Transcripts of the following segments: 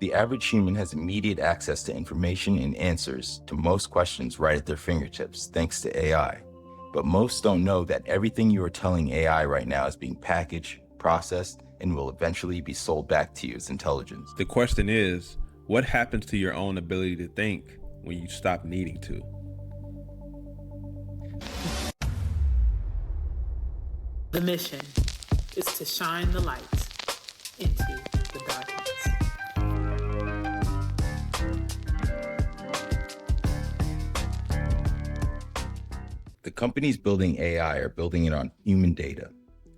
The average human has immediate access to information and answers to most questions right at their fingertips, thanks to AI. But most don't know that everything you are telling AI right now is being packaged, processed, and will eventually be sold back to you as intelligence. The question is, what happens to your own ability to think when you stop needing to? The mission is to shine the light into the darkness. The companies building AI are building it on human data.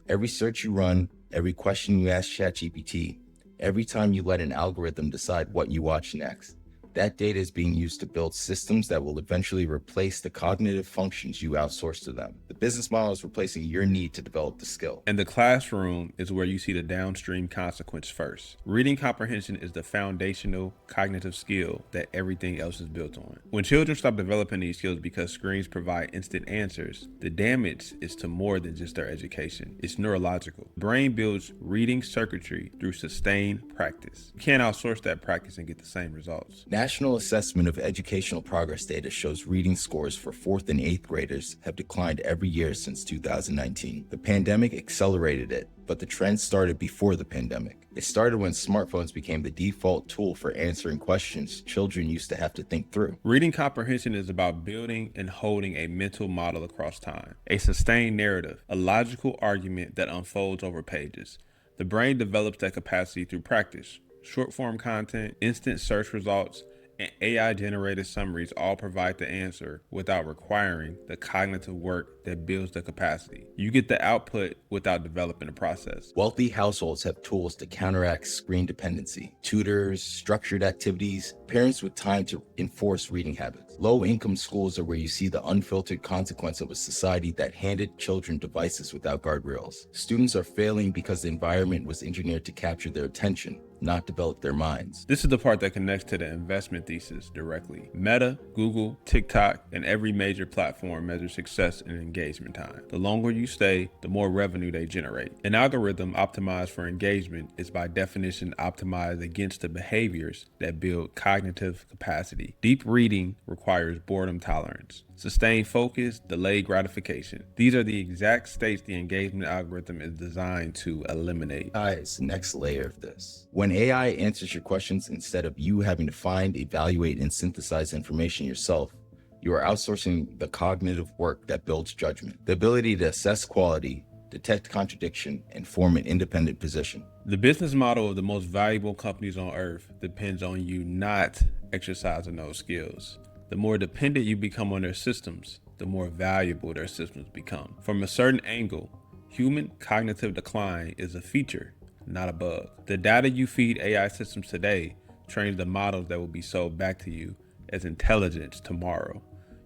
Every search you run, every question you ask ChatGPT, every time you let an algorithm decide what you watch next, that data is being used to build systems that will eventually replace the cognitive functions you outsource to them. The business model is replacing your need to develop the skill. And the classroom is where you see the downstream consequence first. Reading comprehension is the foundational cognitive skill that everything else is built on. When children stop developing these skills because screens provide instant answers, the damage is to more than just their education. It's neurological. The brain builds reading circuitry through sustained practice. You can't outsource that practice and get the same results. National Assessment of Educational Progress data shows reading scores for 4th and 8th graders have declined every year since 2019. The pandemic accelerated it, but the trend started before the pandemic. It started when smartphones became the default tool for answering questions children used to have to think through. Reading comprehension is about building and holding a mental model across time, a sustained narrative, a logical argument that unfolds over pages. The brain develops that capacity through practice. Short-form content, instant search results, and AI-generated summaries all provide the answer without requiring the cognitive work that builds the capacity. You get the output without developing the process. Wealthy households have tools to counteract screen dependency. Tutors, structured activities, parents with time to enforce reading habits. Low-income schools are where you see the unfiltered consequence of a society that handed children devices without guardrails. Students are failing because the environment was engineered to capture their attention, not develop their minds. This is the part that connects to the investment thesis directly. Meta, Google, TikTok, and every major platform measures success in engagement time. The longer you stay, the more revenue they generate. An algorithm optimized for engagement is by definition optimized against the behaviors that build cognitive capacity. Deep reading requires boredom tolerance. Sustained focus, delayed gratification. These are the exact states the engagement algorithm is designed to eliminate. AI is the next layer of this. When AI answers your questions instead of you having to find, evaluate, and synthesize information yourself, you are outsourcing the cognitive work that builds judgment, the ability to assess quality, detect contradiction, and form an independent position. The business model of the most valuable companies on earth depends on you not exercising those skills. The more dependent you become on their systems, the more valuable their systems become. From a certain angle, human cognitive decline is a feature, not a bug. The data you feed AI systems today trains the models that will be sold back to you as intelligence tomorrow.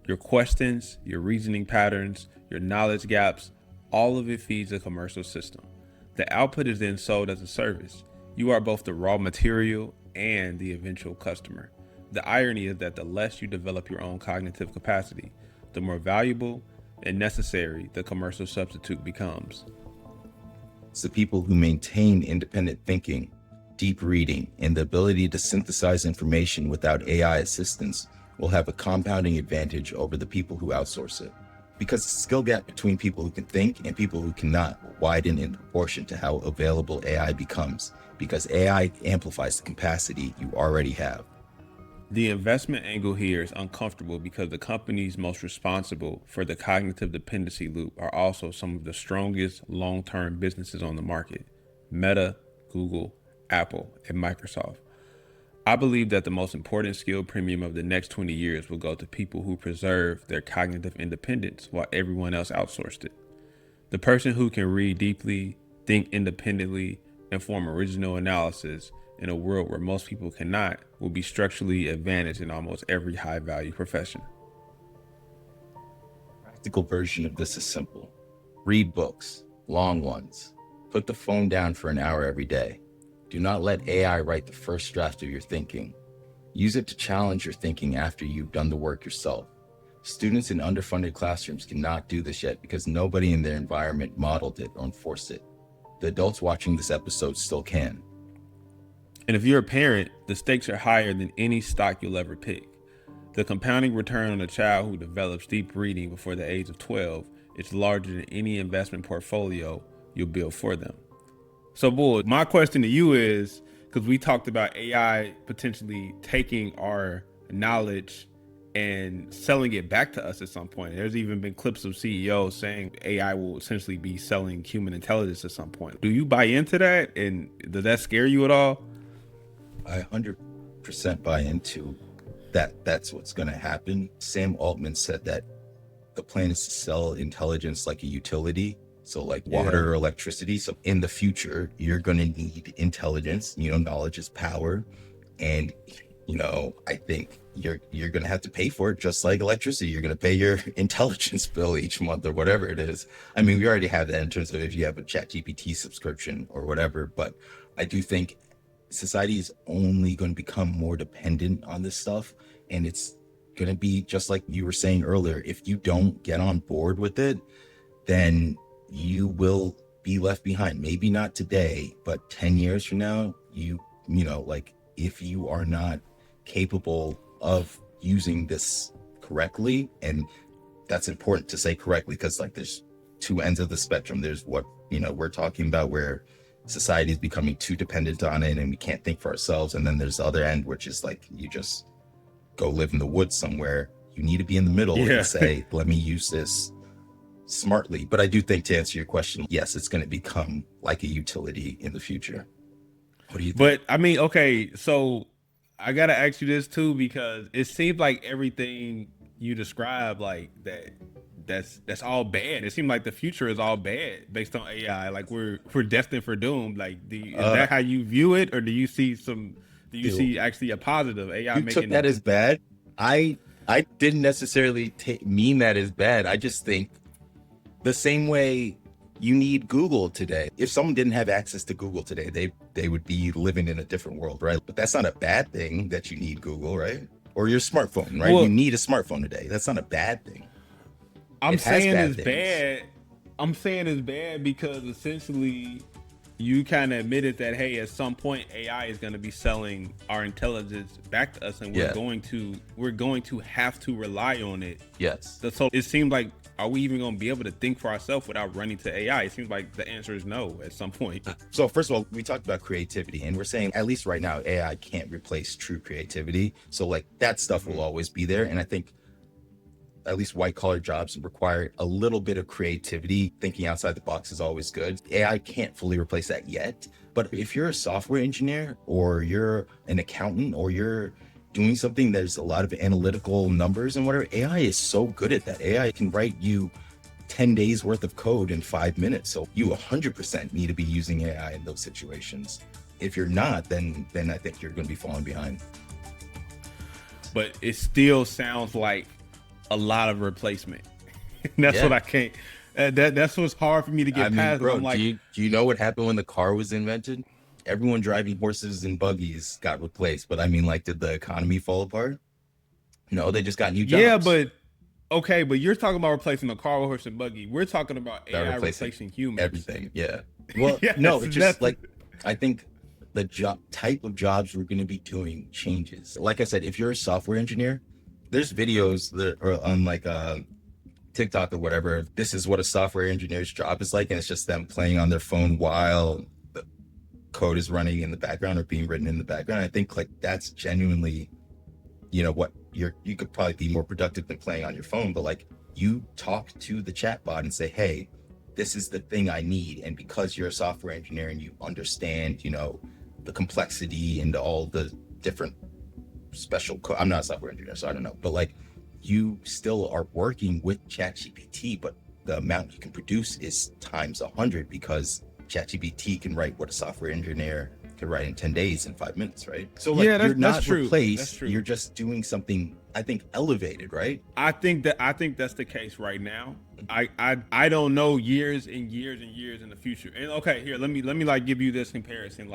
Your questions, your reasoning patterns, your knowledge gaps, all of it feeds a commercial system. The output is then sold as a service. You are both the raw material and the eventual customer. The irony is that the less you develop your own cognitive capacity, the more valuable and necessary the commercial substitute becomes. It's the people who maintain independent thinking, deep reading, and the ability to synthesize information without AI assistance will have a compounding advantage over the people who outsource it. Because the skill gap between people who can think and people who cannot will widen in proportion to how available AI becomes, because AI amplifies the capacity you already have. The investment angle here is uncomfortable because the companies most responsible for the cognitive dependency loop are also some of the strongest long-term businesses on the market: Meta, Google, Apple, and Microsoft. I believe that the most important skill premium of the next 20 years will go to people who preserve their cognitive independence while everyone else outsourced it. The person who can read deeply, think independently, and form original analysis in a world where most people cannot will be structurally advantaged in almost every high-value profession. Practical version of this is simple. Read books, long ones. Put the phone down for an hour every day. Do not let AI write the first draft of your thinking. Use it to challenge your thinking after you've done the work yourself. Students in underfunded classrooms cannot do this yet because nobody in their environment modeled it or enforced it. The adults watching this episode still can. And if you're a parent, the stakes are higher than any stock you'll ever pick. The compounding return on a child who develops deep reading before the age of 12 is larger than any investment portfolio you'll build for them. So, Bull, my question to you is, because we talked about AI potentially taking our knowledge and selling it back to us at some point. There's even been clips of CEOs saying AI will essentially be selling human intelligence at some point. Do you buy into that? And does that scare you at all? I 100% buy into that. That's what's going to happen. Sam Altman said that the plan is to sell intelligence like a utility. So like water or electricity. So in the future, you're going to need intelligence. Knowledge is power. And, I think you're going to have to pay for it just like electricity. You're going to pay your intelligence bill each month or whatever it is. I mean, we already have that in terms of if you have a ChatGPT subscription or whatever. But I do think society is only going to become more dependent on this stuff. And it's going to be just like you were saying earlier. If you don't get on board with it, then you will be left behind. Maybe not today, but 10 years from now, if you are not capable of using this correctly, and that's important to say correctly, because there's two ends of the spectrum. There's what, we're talking about where society is becoming too dependent on it and we can't think for ourselves. And then there's the other end, which is you just go live in the woods somewhere. You need to be in the middle and say, let me use this smartly. But I do think, to answer your question, yes, it's going to become like a utility in the future. What do you think? But I mean, okay, so I gotta ask you this too, because it seems like everything you describe that's all bad. It seems like the future is all bad based on AI. Like we're destined for doom. Like, is that how you view it, or do you see see actually a positive AI? You took that as bad. I didn't necessarily mean that as bad. I just think the same way you need Google today. If someone didn't have access to Google today, they would be living in a different world, right? But that's not a bad thing that you need Google, right? Or your smartphone, right? Well, you need a smartphone today. That's not a bad thing. I'm saying it's bad. I'm saying it's bad because essentially you kind of admitted that, hey, at some point AI is going to be selling our intelligence back to us, and we're going to have to rely on it. Yes. So it seems like, are we even going to be able to think for ourselves without running to AI? It seems like the answer is no at some point. So first of all, we talked about creativity, and we're saying at least right now, AI can't replace true creativity. So that stuff will always be there. And I think at least white collar jobs require a little bit of creativity. Thinking outside the box is always good. AI can't fully replace that yet. But if you're a software engineer, or you're an accountant, or you're doing something there's a lot of analytical numbers and whatever, AI is so good at that. AI can write you 10 days worth of code in 5 minutes. So you 100% need to be using AI in those situations. If you're not, then I think you're going to be falling behind. But it still sounds like a lot of replacement. That's what I can't. That's what's hard for me to get past. Bro, I'm like, do you know what happened when the car was invented? Everyone driving horses and buggies got replaced. But did the economy fall apart? No, they just got new jobs. Yeah, but okay, but you're talking about replacing the car, horse, and buggy. We're talking about AI replacing humans. Everything. Yeah. Well, no, it's just I think the type of jobs we're going to be doing changes. Like I said, if you're a software engineer, there's videos that are on TikTok or whatever. This is what a software engineer's job is like, and it's just them playing on their phone while the code is running in the background or being written in the background. I think that's genuinely, what you could probably be more productive than playing on your phone. But you talk to the chat bot and say, hey, this is the thing I need. And because you're a software engineer and you understand, the complexity and all the different special code. I'm not a software engineer, so I don't know. But you still are working with ChatGPT, but the amount you can produce is times 100 because ChatGPT can write what a software engineer could write in 10 days in 5 minutes, right? So you're not replaced. You're just doing something, I think, elevated, right? I think that's the case right now. I don't know years and years and years in the future. And okay, here, let me give you this comparison.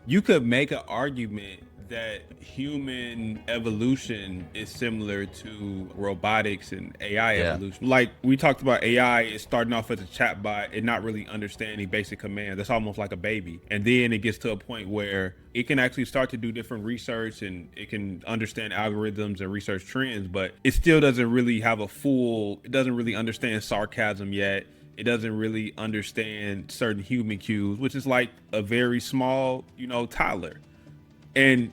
You could make an argument that human evolution is similar to robotics and AI Yeah. evolution. Like we talked about AI is starting off as a chatbot and not really understanding basic commands. That's almost like a baby. And then it gets to a point where it can actually start to do different research and it can understand algorithms and research trends, but it still doesn't really have it doesn't really understand sarcasm yet. It doesn't really understand certain human cues, which is like a very small, toddler. And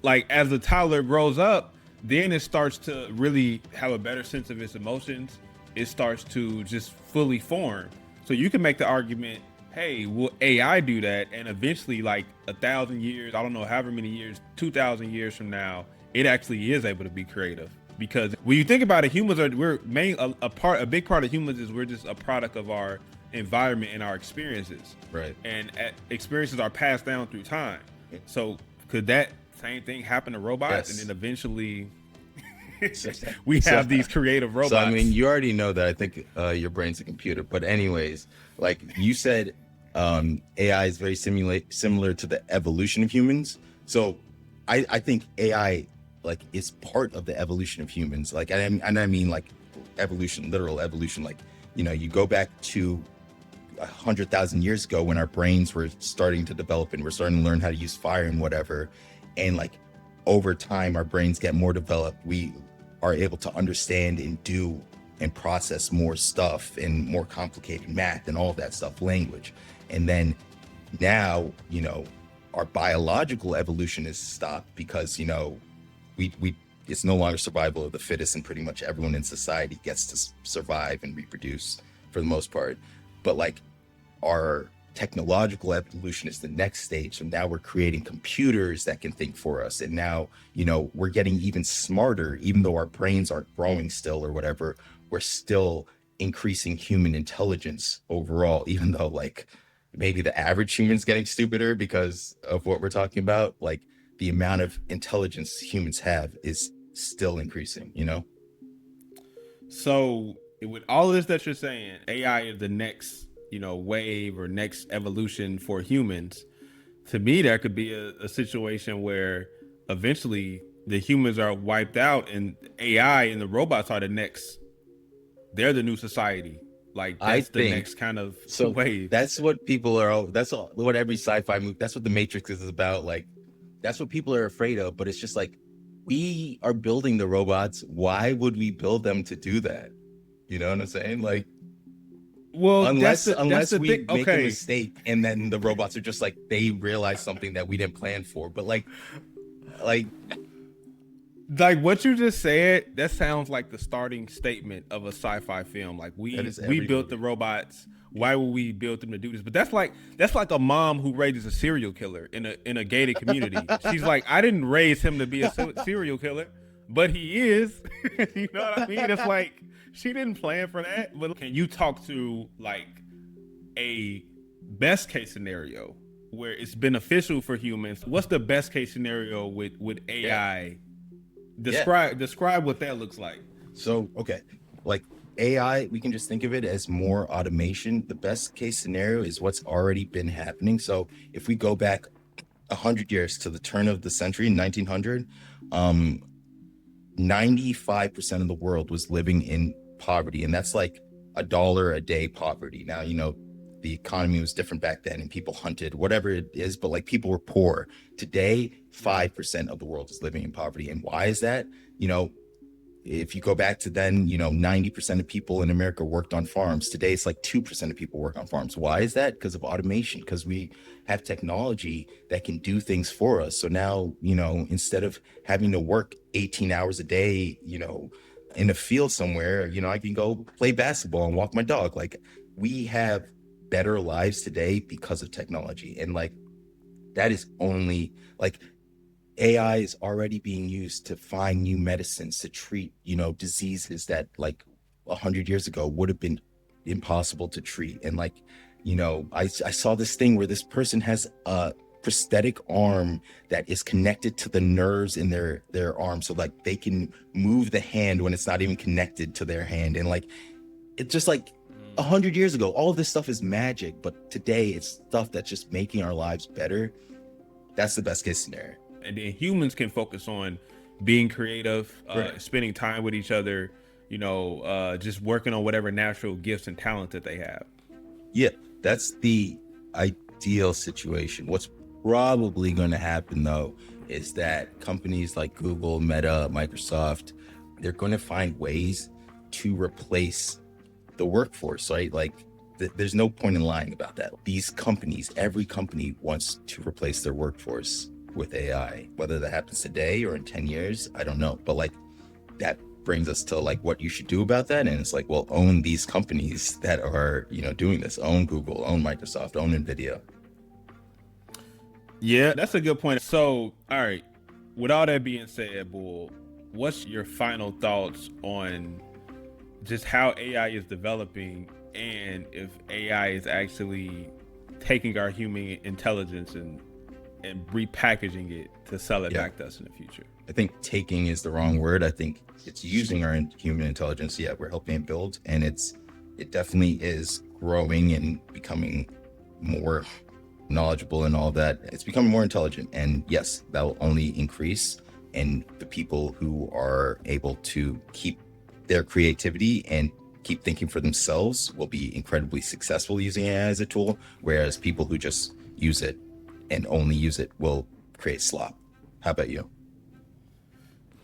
like as the toddler grows up, then it starts to really have a better sense of its emotions. It starts to just fully form. So you can make the argument, hey, will AI do that? And eventually, like 1,000 years, I don't know, however many years, 2,000 years from now, it actually is able to be creative. Because when you think about it, a big part of humans is we're just a product of our environment and our experiences. Right. And experiences are passed down through time. So could that same thing happen to robots? Yes. And then eventually we have these creative robots. So, I mean, you already know that I think your brain's a computer. But anyways, like you said, AI is very similar to the evolution of humans. So I think AI like is part of the evolution of humans. Like, and I mean like evolution, literal evolution. Like, you go back to 100,000 years ago when our brains were starting to develop and we're starting to learn how to use fire and whatever. And like over time, our brains get more developed. We are able to understand and do and process more stuff and more complicated math and all of that stuff, language. And then now, our biological evolution is stopped because, we it's no longer survival of the fittest, and pretty much everyone in society gets to survive and reproduce for the most part. But like our technological evolution is the next stage. So now we're creating computers that can think for us. And now, we're getting even smarter, even though our brains aren't growing still or whatever, we're still increasing human intelligence overall, even though like maybe the average human's getting stupider because of what we're talking about. Like the amount of intelligence humans have is still increasing, So with all of this that you're saying, AI is the next, wave or next evolution for humans. To me, there could be a situation where eventually the humans are wiped out and AI and the robots are they're the new society. Like that's the next kind of wave. That's what what every sci-fi movie, that's what the Matrix is about. Like that's what people are afraid of, but it's just like, we are building the robots. Why would we build them to do that? You know what I'm saying? Like, well, unless we thing. make a mistake and then the robots are just like, they realize something that we didn't plan for. But like what you just said, that sounds like the starting statement of a sci-fi film. Like we built the robots. Why would we build them to do this? But that's like a mom who raises a serial killer in a gated community. She's like, I didn't raise him to be a serial killer, but he is. You know what I mean? It's like she didn't plan for that. But can you talk to like a best case scenario where it's beneficial for humans? What's the best case scenario with AI? Yeah. Describe what that looks like. So, okay, like AI, we can just think of it as more automation. The best case scenario is what's already been happening. So if we go back 100 years to the turn of the century, 1900, 95% of the world was living in poverty. And that's like $1 a day poverty. Now, the economy was different back then and people hunted, whatever it is, but like people were poor. Today, 5% of the world is living in poverty. And why is that? If you go back to then, 90% of people in America worked on farms. Today, it's like 2% of people work on farms. Why is that? Because of automation, because we have technology that can do things for us. So now, instead of having to work 18 hours a day, in a field somewhere, I can go play basketball and walk my dog. Like we have better lives today because of technology. And like, that is only like, AI is already being used to find new medicines to treat, diseases that like 100 years ago would have been impossible to treat. And like, I saw this thing where this person has a prosthetic arm that is connected to the nerves in their arm. So like they can move the hand when it's not even connected to their hand. And like, it's just like 100 years ago, all of this stuff is magic, but today it's stuff that's just making our lives better. That's the best case scenario. And then humans can focus on being creative, Right. spending time with each other, just working on whatever natural gifts and talent that they have. Yeah, that's the ideal situation. What's probably going to happen though is that companies like Google, Meta, Microsoft, they're going to find ways to replace the workforce, right? Like there's no point in lying about that. These companies, every company wants to replace their workforce with AI. Whether that happens today or in 10 years, I don't know. But like that brings us to like what you should do about that. And it's like, well, own these companies that are, doing this. Own Google, own Microsoft, own Nvidia. Yeah, that's a good point. So, all right, with all that being said, Bull, what's your final thoughts on just how AI is developing and if AI is actually taking our human intelligence and repackaging it to sell it back to us in the future? I think taking is the wrong word. I think it's using our human intelligence. Yeah, we're helping it build, and it definitely is growing and becoming more knowledgeable and all that. It's becoming more intelligent, and yes, that will only increase. And the people who are able to keep their creativity and keep thinking for themselves will be incredibly successful using AI as a tool, whereas people who just use it and only use it will create slop. How about you?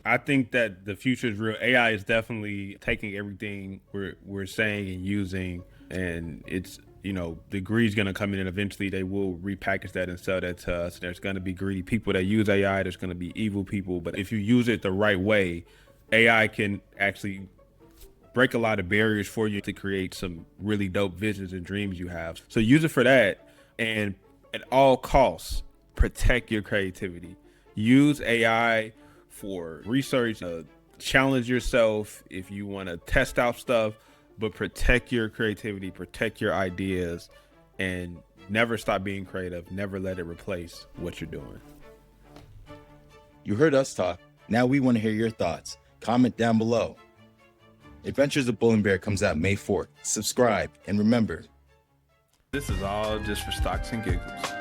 I think that the future is real. AI is definitely taking everything we're saying and using, and it's the greed's going to come in, and eventually they will repackage that and sell that to us. There's going to be greedy people that use AI. There's going to be evil people, but if you use it the right way, AI can actually break a lot of barriers for you to create some really dope visions and dreams you have. So use it for that, and at all costs, protect your creativity. Use AI for research, challenge yourself if you want to test out stuff, but protect your creativity, protect your ideas, and never stop being creative. Never let it replace what you're doing. You heard us talk. Now we want to hear your thoughts. Comment down below. Adventures of Bull and Bear comes out May 4th. Subscribe, and remember, This is all just for stocks and giggles.